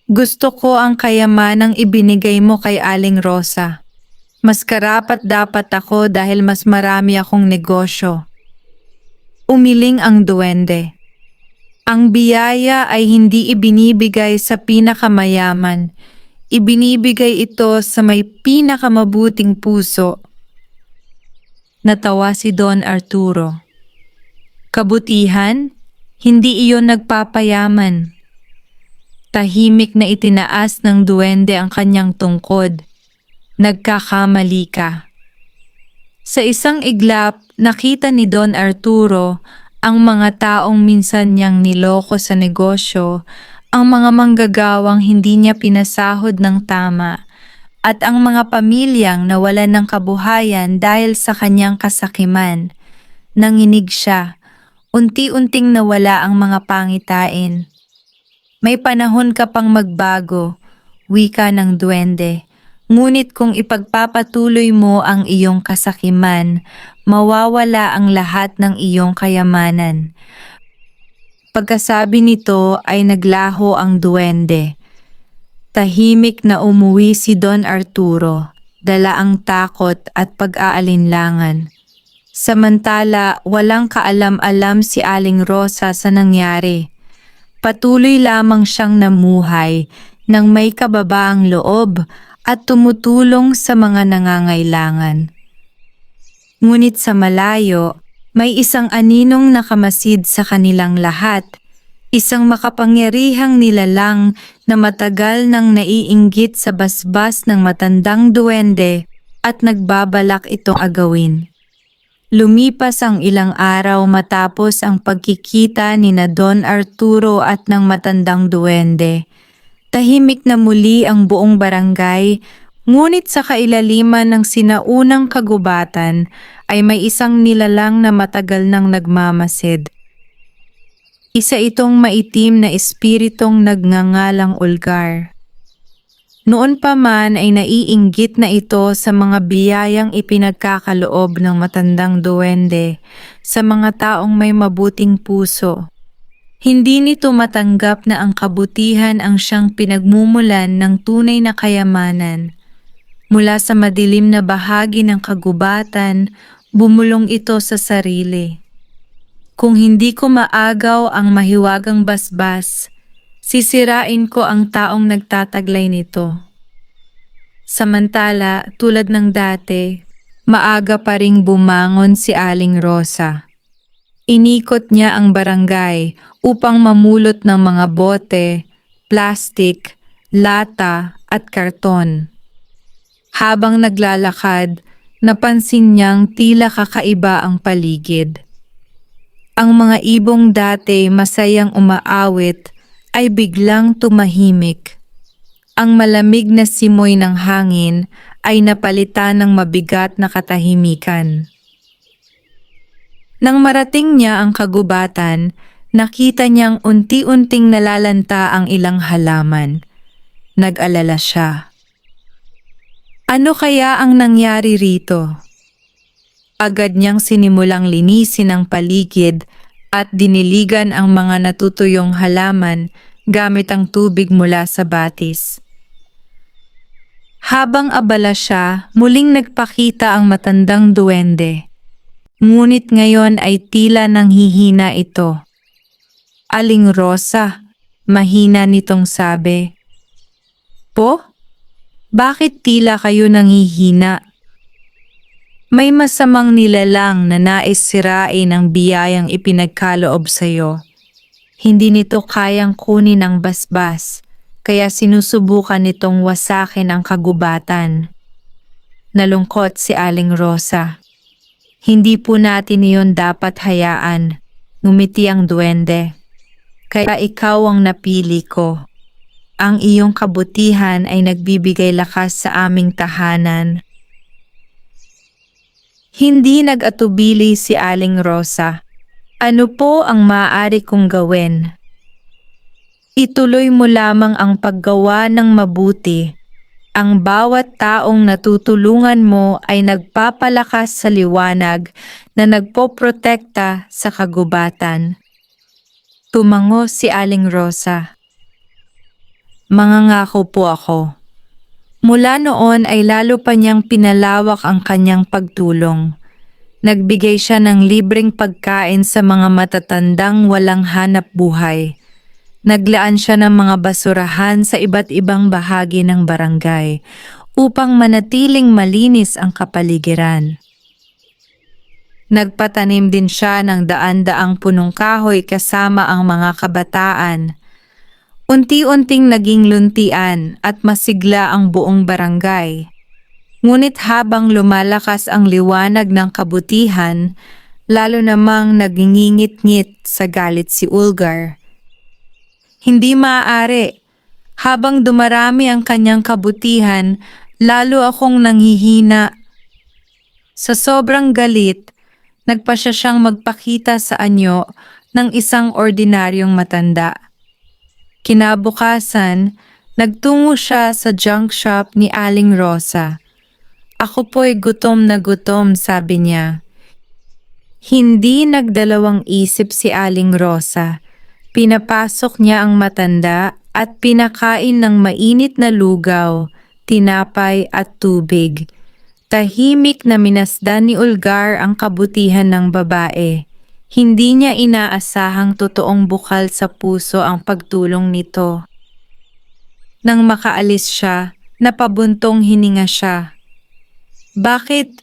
Gusto ko ang kayamanang ibinigay mo kay Aling Rosa. Mas karapat dapat ako dahil mas marami akong negosyo. Umiling ang duwende. Ang biyaya ay hindi ibinibigay sa pinakamayaman. Ibinibigay ito sa may pinakamabuting puso. Natawa si Don Arturo. Kabutihan, hindi iyon nagpapayaman. Tahimik na itinaas ng duwende ang kanyang tungkod. Nagkakamali ka. Sa isang iglap, nakita ni Don Arturo ang mga taong minsan niyang niloko sa negosyo, ang mga manggagawang hindi niya pinasahod ng tama, at ang mga pamilyang nawalan ng kabuhayan dahil sa kanyang kasakiman. Nanginig siya. Unti-unting nawala ang mga pangitain. May panahon ka pang magbago. wika ng duwende. Ngunit kung ipagpapatuloy mo ang iyong kasakiman, mawawala ang lahat ng iyong kayamanan. Pagkasabi nito ay naglaho ang duwende. Tahimik na umuwi si Don Arturo, dala ang takot at pag-aalinlangan. Samantala, walang kaalam-alam si Aling Rosa sa nangyari. Patuloy lamang siyang namuhay ng may kababaang loob at tumutulong sa mga nangangailangan. Ngunit sa malayo, may isang aninong nakamasid sa kanilang lahat, isang makapangyarihang nilalang na matagal nang naiinggit sa basbas ng matandang duwende at nagbabalak itong agawin. Lumipas ang ilang araw matapos ang pagkikita ni na Don Arturo at ng matandang duwende. Tahimik na muli ang buong barangay, ngunit sa kailaliman ng sinaunang kagubatan ay may isang nilalang na matagal nang nagmamasid. Isa itong maitim na espiritong nagngangalang Ulgar. Noon pa man ay naiinggit na ito sa mga biyayang ipinagkakaloob ng matandang duwende sa mga taong may mabuting puso. Hindi nito matanggap na ang kabutihan ang siyang pinagmumulan ng tunay na kayamanan. Mula sa madilim na bahagi ng kagubatan, bumulong ito sa sarili. Kung hindi ko maagaw ang mahiwagang basbas, sisirain ko ang taong nagtataglay nito. Samantala, tulad ng dati, maaga pa ring bumangon si Aling Rosa. Inikot niya ang barangay upang mamulot ng mga bote, plastik, lata at karton. Habang naglalakad, napansin niyang tila kakaiba ang paligid. Ang mga ibong dati masayang umaawit ay biglang tumahimik. Ang malamig na simoy ng hangin ay napalitan ng mabigat na katahimikan. Nang marating niya ang kagubatan, nakita niyang unti-unting nalalanta ang ilang halaman. Nag-alala siya. Ano kaya ang nangyari rito? Agad niyang sinimulang linisin ang paligid at diniligan ang mga natutuyong halaman gamit ang tubig mula sa batis. Habang abala siya, muling nagpakita ang matandang duwende. Ngunit ngayon ay tila nanghihina ito. Aling Rosa, mahina nitong sabi. Po? Bakit tila kayo nanghihina? May masamang nilalang na nais sirain ang biyayang ipinagkaloob sa iyo. Hindi nito kayang kunin ang basbas, kaya sinusubukan nitong wasakin ang kagubatan. Nalungkot si Aling Rosa. Hindi po natin iyon dapat hayaan, ngumiti ang duwende. Kaya ikaw ang napili ko. Ang iyong kabutihan ay nagbibigay lakas sa aming tahanan. Hindi nag-atubili si Aling Rosa. Ano po ang maaari kong gawin? Ituloy mo lamang ang paggawa ng mabuti. Ang bawat taong natutulungan mo ay nagpapalakas sa liwanag na nagpoprotekta sa kagubatan. Tumango si Aling Rosa. Mangangako po ako. Mula noon ay lalo pa niyang pinalawak ang kanyang pagtulong. Nagbigay siya ng libreng pagkain sa mga matatandang walang hanap buhay. Naglaan siya ng mga basurahan sa iba't ibang bahagi ng barangay upang manatiling malinis ang kapaligiran. Nagpatanim din siya ng daan-daang punong kahoy kasama ang mga kabataan. Unti-unting naging luntian at masigla ang buong barangay. Ngunit habang lumalakas ang liwanag ng kabutihan, lalo namang nagingingit-ngit sa galit si Ulgar. Hindi maaari. Habang dumarami ang kanyang kabutihan, lalo akong nanghihina. Sa sobrang galit, nagpasya siyang magpakita sa anyo ng isang ordinaryong matanda. Kinabukasan, Nagtungo siya sa junk shop ni Aling Rosa. Ako po'y gutom na gutom, sabi niya. Hindi nagdalawang isip si Aling Rosa. Pinapasok niya ang matanda at pinakain ng mainit na lugaw, tinapay at tubig. Tahimik na minasdan ni Ulgar ang kabutihan ng babae. Hindi niya inaasahang totoong bukal sa puso ang pagtulong nito. Nang makaalis siya, napabuntong hininga siya. Bakit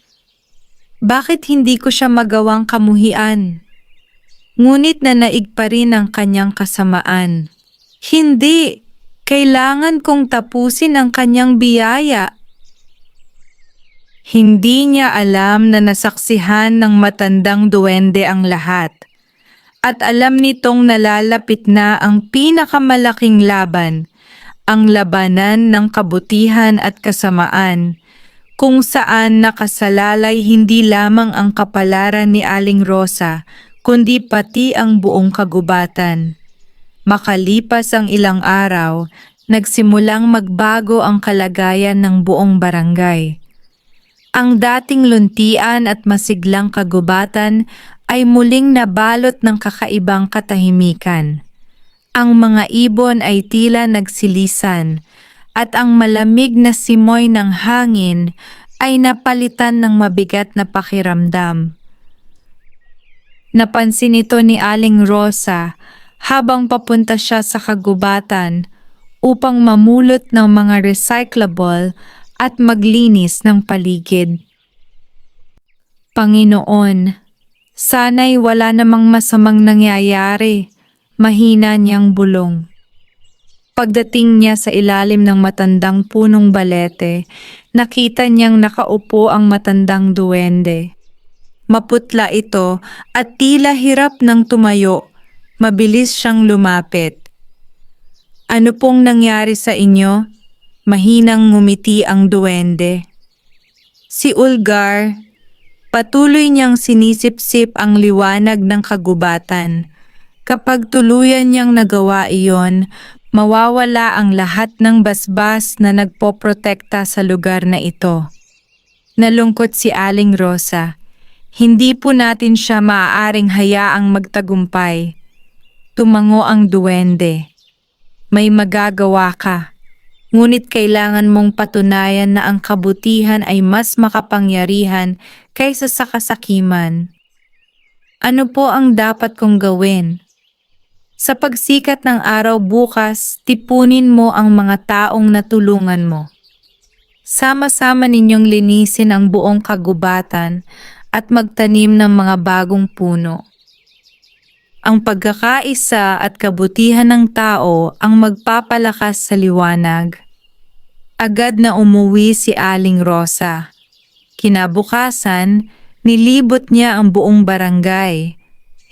hindi ko siya magawang kamuhian? Ngunit nanaig pa rin ang kanyang kasamaan. Hindi! Kailangan kong tapusin ang kanyang biyaya. Hindi niya alam na nasaksihan ng matandang duwende ang lahat. At alam nitong nalalapit na ang pinakamalaking laban, ang labanan ng kabutihan at kasamaan, kung saan nakasalalay hindi lamang ang kapalaran ni Aling Rosa, kundi pati ang buong kagubatan. Makalipas ang ilang araw, nagsimulang magbago ang kalagayan ng buong barangay. Ang dating luntian at masiglang kagubatan ay muling nabalot ng kakaibang katahimikan. Ang mga ibon ay tila nagsilisan at ang malamig na simoy ng hangin ay napalitan ng mabigat na pakiramdam. Napansin ito ni Aling Rosa habang papunta siya sa kagubatan upang mamulot ng mga recyclable at maglinis ng paligid. Panginoon, sana'y wala namang masamang nangyayari, mahina niyang bulong. Pagdating niya sa ilalim ng matandang punong balete, nakita niyang nakaupo ang matandang duwende. Maputla ito at tila hirap ng tumayo. Mabilis siyang lumapit. Ano pong nangyari sa inyo? Mahinang ngumiti ang duwende. Si Ulgar, patuloy niyang sinisip-sip ang liwanag ng kagubatan. Kapag tuluyan niyang nagawa iyon, mawawala ang lahat ng basbas na nagpoprotekta sa lugar na ito. Nalungkot si Aling Rosa. Hindi po natin siya maaaring hayaang magtagumpay. Tumango ang duwende. May magagawa ka. Ngunit kailangan mong patunayan na ang kabutihan ay mas makapangyarihan kaysa sa kasakiman. Ano po ang dapat kong gawin? Sa pagsikat ng araw bukas, tipunin mo ang mga taong natulungan mo. Sama-sama ninyong linisin ang buong kagubatan at magtanim ng mga bagong puno. Ang pagkakaisa at kabutihan ng tao ang magpapalakas sa liwanag. Agad na umuwi si Aling Rosa. Kinabukasan, nilibot niya ang buong barangay.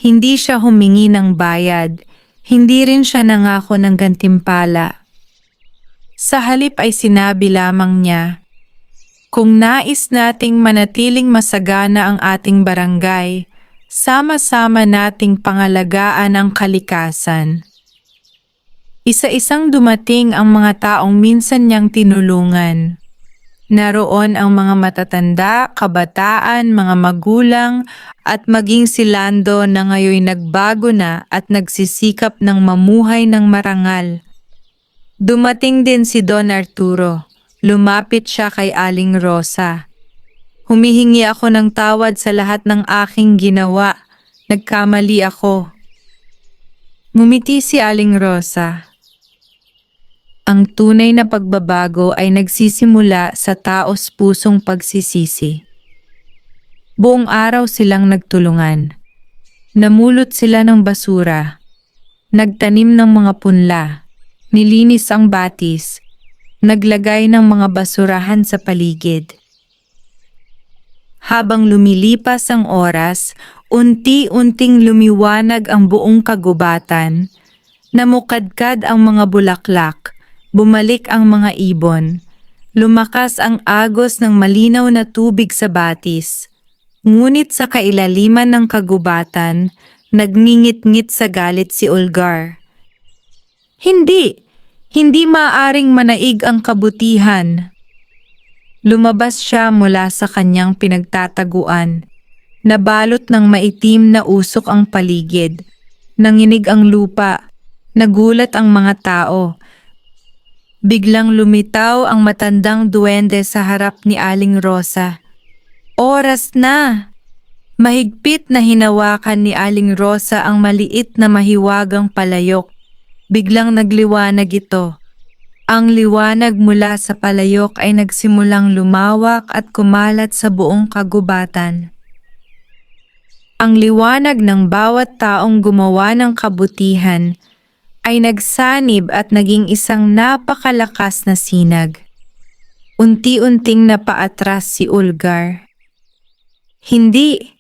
Hindi siya humingi ng bayad. Hindi rin siya nangako ng gantimpala. Sa halip ay sinabi lamang niya, kung nais nating manatiling masagana ang ating barangay, sama-sama nating pangalagaan ang kalikasan. Isa-isang dumating ang mga taong minsan niyang tinulungan. Naroon ang mga matatanda, kabataan, mga magulang, at maging si Lando na ngayon nagbago na at nagsisikap ng mamuhay ng marangal. Dumating din si Don Arturo. Lumapit siya kay Aling Rosa. Humihingi ako ng tawad sa lahat ng aking ginawa. Nagkamali ako. Ngumiti si Aling Rosa. Ang tunay na pagbabago ay nagsisimula sa taos pusong pagsisisi. Buong araw silang nagtulungan. Namulot sila ng basura. Nagtanim ng mga punla. Nilinis ang batis. Naglagay ng mga basurahan sa paligid. Habang lumilipas ang oras, unti-unting lumiwanag ang buong kagubatan. Namukadkad ang mga bulaklak. Bumalik ang mga ibon. Lumakas ang agos ng malinaw na tubig sa batis. Ngunit sa kailaliman ng kagubatan, nagngingit-ngit sa galit si Ulgar. Hindi! Hindi maaring manaig ang kabutihan. Lumabas siya mula sa kanyang pinagtataguan. Nabalot ng maitim na usok ang paligid. Nanginig ang lupa. Nagulat ang mga tao. Biglang lumitaw ang matandang duwende sa harap ni Aling Rosa. Oras na! Mahigpit na hinawakan ni Aling Rosa ang maliit na mahiwagang palayok. Biglang nagliwanag ito. Ang liwanag mula sa palayok ay nagsimulang lumawak at kumalat sa buong kagubatan. Ang liwanag ng bawat taong gumawa ng kabutihan ay nagsanib at naging isang napakalakas na sinag. Unti-unting napaatras si Ulgar. Hindi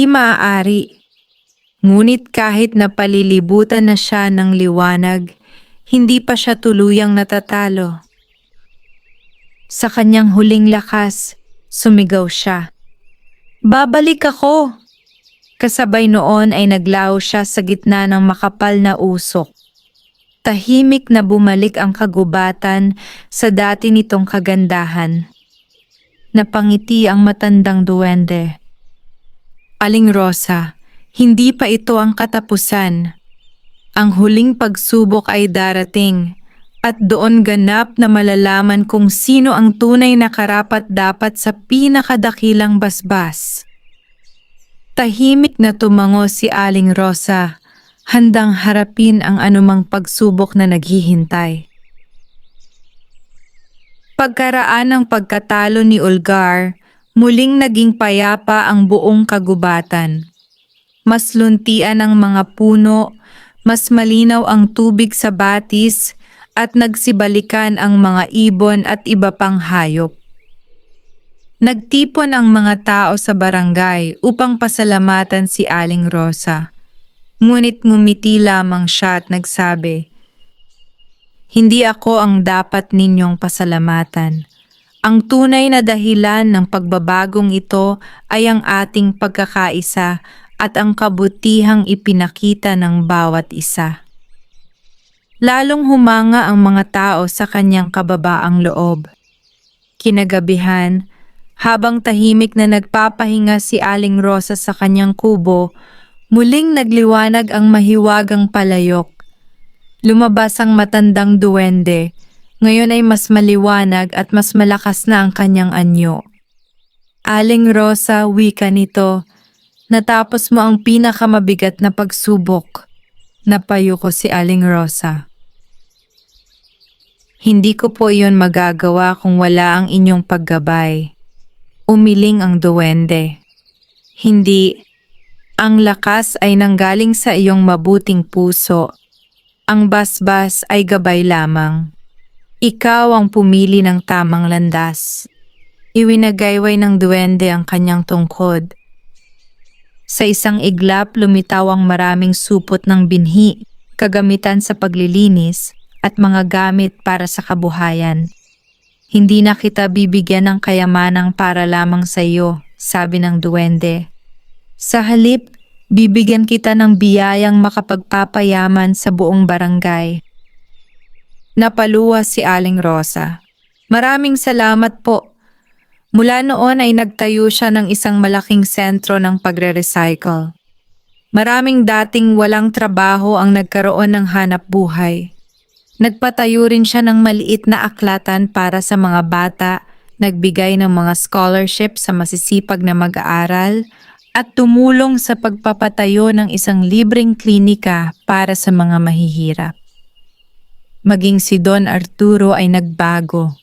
maaari. Ngunit kahit napalilibutan na siya ng liwanag, hindi pa siya tuluyang natatalo. Sa kanyang huling lakas, sumigaw siya. Babalik ako! Kasabay noon ay naglaho siya sa gitna ng makapal na usok. Tahimik na bumalik ang kagubatan sa dati nitong kagandahan. Napangiti ang matandang duwende. Aling Rosa, hindi pa ito ang katapusan. Ang huling pagsubok ay darating at doon ganap na malalaman kung sino ang tunay na karapat-dapat sa pinakadakilang basbas. Tahimik na tumango si Aling Rosa, handang harapin ang anumang pagsubok na naghihintay. Pagkaraan ng pagkatalo ni Ulgar, muling naging payapa ang buong kagubatan. Mas luntian ang mga puno, mas malinaw ang tubig sa batis, at nagsibalikan ang mga ibon at iba pang hayop. Nagtipon ang mga tao sa barangay upang pasalamatan si Aling Rosa. Ngunit ngumiti lamang siya at nagsabi, "Hindi ako ang dapat ninyong pasalamatan. Ang tunay na dahilan ng pagbabagong ito ay ang ating pagkakaisa at ang kabutihang ipinakita ng bawat isa." Lalong humanga ang mga tao sa kanyang kababaang loob. Kinagabihan, habang tahimik na nagpapahinga si Aling Rosa sa kanyang kubo, muling nagliwanag ang mahiwagang palayok. Lumabas ang matandang duwende. Ngayon ay mas maliwanag at mas malakas na ang kanyang anyo. Aling Rosa, wika nito, natapos mo ang pinakamabigat na pagsubok. Napayuko si Aling Rosa. Hindi ko po iyon magagawa kung wala ang inyong paggabay. Umiling ang duwende. Hindi. Ang lakas ay nanggaling sa iyong mabuting puso. Ang basbas ay gabay lamang. Ikaw ang pumili ng tamang landas. Iwinagayway ng duwende ang kanyang tungkod. Sa isang iglap lumitaw ang maraming supot ng binhi, kagamitan sa paglilinis, at mga gamit para sa kabuhayan. Hindi na kita bibigyan ng kayamanang para lamang sa iyo, sabi ng duwende. Sa halip, bibigyan kita ng biyayang makapagpapayaman sa buong barangay. Napaluwa si Aling Rosa. Maraming salamat po. Mula noon ay nagtayo siya ng isang malaking sentro ng pagre-recycle. Maraming dating walang trabaho ang nagkaroon ng hanap buhay. Nagpatayo rin siya ng maliit na aklatan para sa mga bata, nagbigay ng mga scholarship sa masisipag na mag-aaral, at tumulong sa pagpapatayo ng isang libreng klinika para sa mga mahihirap. Maging si Don Arturo ay nagbago.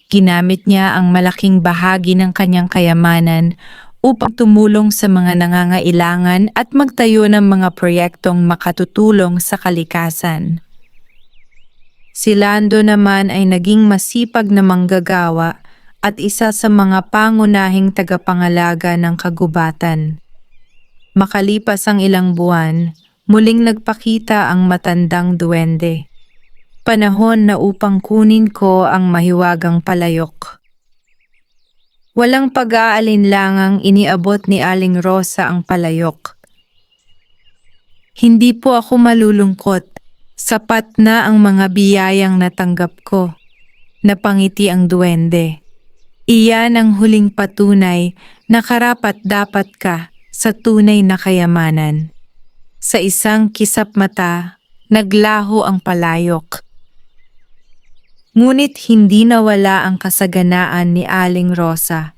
Ginamit niya ang malaking bahagi ng kanyang kayamanan upang tumulong sa mga nangangailangan at magtayo ng mga proyektong makatutulong sa kalikasan. Si Lando naman ay naging masipag na manggagawa at isa sa mga pangunahing tagapangalaga ng kagubatan. Makalipas ang ilang buwan, muling nagpakita ang matandang duwende. Panahon na upang kunin ko ang mahiwagang palayok. Walang pag-aalinlangang iniabot ni Aling Rosa ang palayok. Hindi po ako malulungkot. Sapat na ang mga biyayang natanggap ko. Napangiti ang duwende. Iyan ang huling patunay na karapat-dapat ka sa tunay na kayamanan. Sa isang kisap mata, naglaho ang palayok. Ngunit hindi nawala ang kasaganaan ni Aling Rosa.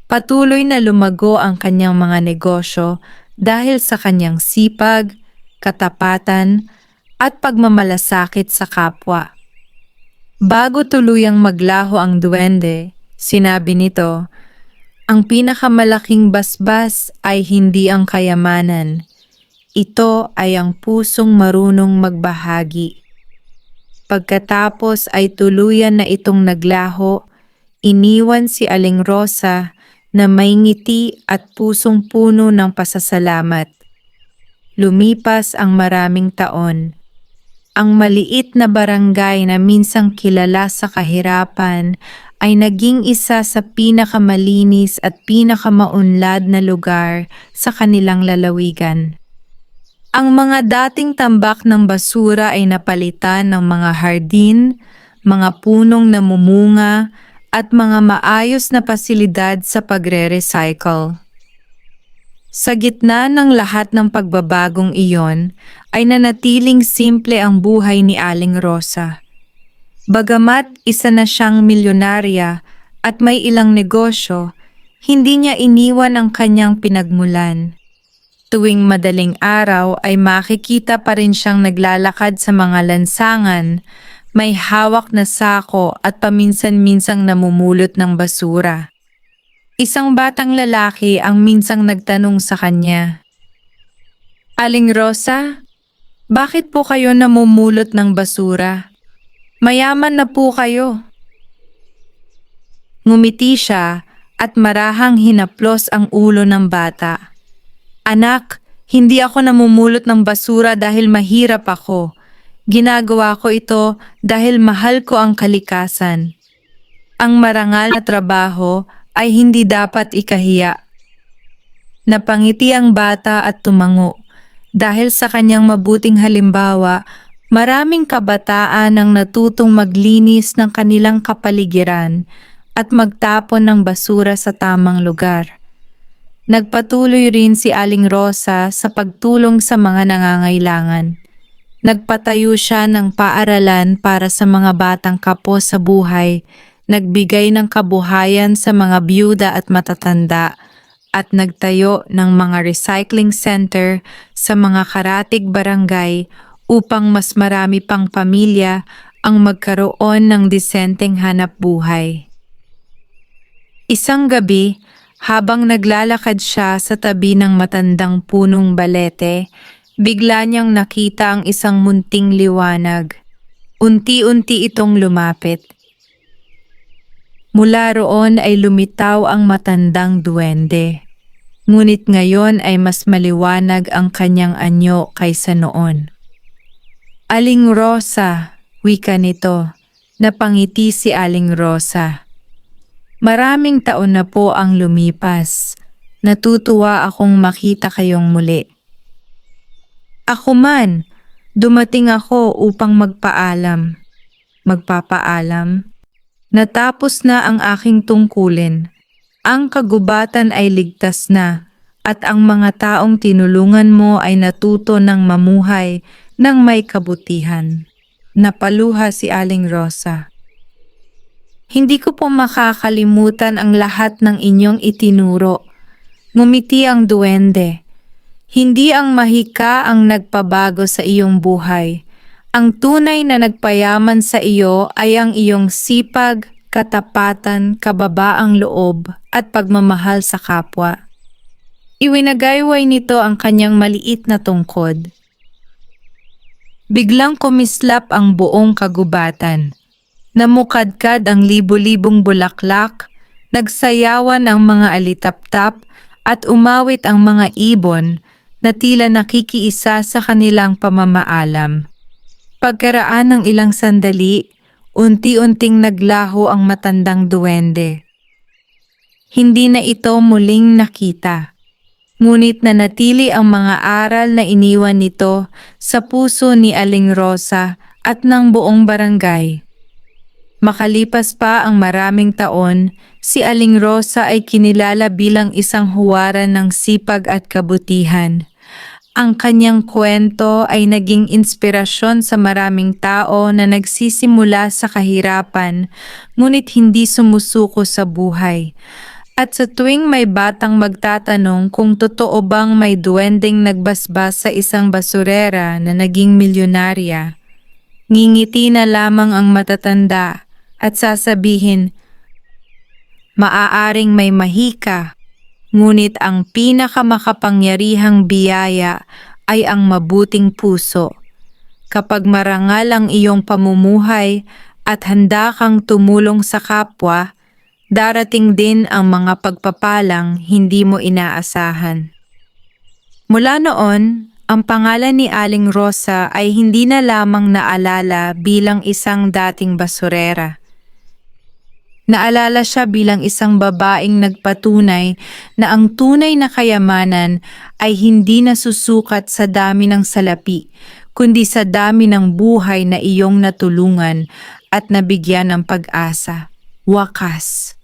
Patuloy na lumago ang kanyang mga negosyo dahil sa kanyang sipag, katapatan, at pagmamalasakit sa kapwa. Bago tuluyang maglaho ang duwende, sinabi nito, "Ang pinakamalaking basbas ay hindi ang kayamanan. Ito ay ang pusong marunong magbahagi." Pagkatapos ay tuluyan na itong naglaho, iniwan si Aling Rosa na may ngiti at pusong puno ng pasasalamat. Lumipas ang maraming taon. Ang maliit na barangay na minsang kilala sa kahirapan ay naging isa sa pinakamalinis at pinakamaunlad na lugar sa kanilang lalawigan. Ang mga dating tambak ng basura ay napalitan ng mga hardin, mga punong namumunga, at mga maayos na pasilidad sa pagre-recycle. Sa gitna ng lahat ng pagbabagong iyon, ay nanatiling simple ang buhay ni Aling Rosa. Bagamat isa na siyang milyonarya at may ilang negosyo, hindi niya iniwan ang kanyang pinagmulan. Tuwing madaling araw ay makikita pa rin siyang naglalakad sa mga lansangan, may hawak na sako at paminsan-minsang namumulot ng basura. Isang batang lalaki ang minsang nagtanong sa kanya, "Aling Rosa, bakit po kayo namumulot ng basura? Mayaman na po kayo." Ngumiti siya at marahang hinaplos ang ulo ng bata. "Anak, hindi ako namumulot ng basura dahil mahirap ako. Ginagawa ko ito dahil mahal ko ang kalikasan. Ang marangal na trabaho ay hindi dapat ikahiya." Napangiti ang bata at tumango. Dahil sa kanyang mabuting halimbawa, maraming kabataan ang natutong maglinis ng kanilang kapaligiran at magtapon ng basura sa tamang lugar. Nagpatuloy rin si Aling Rosa sa pagtulong sa mga nangangailangan. Nagpatayo siya ng paaralan para sa mga batang kapos sa buhay, nagbigay ng kabuhayan sa mga byuda at matatanda, at nagtayo ng mga recycling center sa mga karatig barangay upang mas marami pang pamilya ang magkaroon ng disenteng hanap buhay. Isang gabi, habang naglalakad siya sa tabi ng matandang punong balete, bigla niyang nakita ang isang munting liwanag. Unti-unti itong lumapit. Mula roon ay lumitaw ang matandang duwende. Ngunit ngayon ay mas maliwanag ang kanyang anyo kaysa noon. "Aling Rosa," wika nito. Napangiti si Aling Rosa. "Maraming taon na po ang lumipas. Natutuwa akong makita kayong muli." "Ako man, dumating ako upang magpaalam." "Magpapaalam?" "Natapos na ang aking tungkulin. Ang kagubatan ay ligtas na, at ang mga taong tinulungan mo ay natuto ng mamuhay ng may kabutihan." Napaluha si Aling Rosa. "Hindi ko po makakalimutan ang lahat ng inyong itinuro." Ngumiti ang duwende. "Hindi ang mahika ang nagpabago sa iyong buhay. Ang tunay na nagpayaman sa iyo ay ang iyong sipag, katapatan, kababaang loob, at pagmamahal sa kapwa." Iwinagayway nito ang kanyang maliit na tungkod. Biglang kumislap ang buong kagubatan. Namukadkad ang libo-libong bulaklak, nagsayawan ang mga alitaptap, at umawit ang mga ibon na tila nakikiisa sa kanilang pamamaalam. Pagkaraan ng ilang sandali, unti-unting naglaho ang matandang duwende. Hindi na ito muling nakita. Ngunit nanatili ang mga aral na iniwan nito sa puso ni Aling Rosa at ng buong barangay. Makalipas pa ang maraming taon, si Aling Rosa ay kinilala bilang isang huwaran ng sipag at kabutihan. Ang kanyang kwento ay naging inspirasyon sa maraming tao na nagsisimula sa kahirapan, ngunit hindi sumusuko sa buhay. At sa tuwing may batang magtatanong kung totoo bang may duwending nagbasbas sa isang basurera na naging milyonarya, ngingiti na lamang ang matatanda at sasabihin, maaaring may mahika, ngunit ang pinakamakapangyarihang biyaya ay ang mabuting puso. Kapag marangal ang iyong pamumuhay at handa kang tumulong sa kapwa, darating din ang mga pagpapalang hindi mo inaasahan. Mula noon, ang pangalan ni Aling Rosa ay hindi na lamang naalala bilang isang dating basurera. Naalala siya bilang isang babaeng nagpatunay na ang tunay na kayamanan ay hindi nasusukat sa dami ng salapi, kundi sa dami ng buhay na iyong natulungan at nabigyan ng pag-asa. Wakas.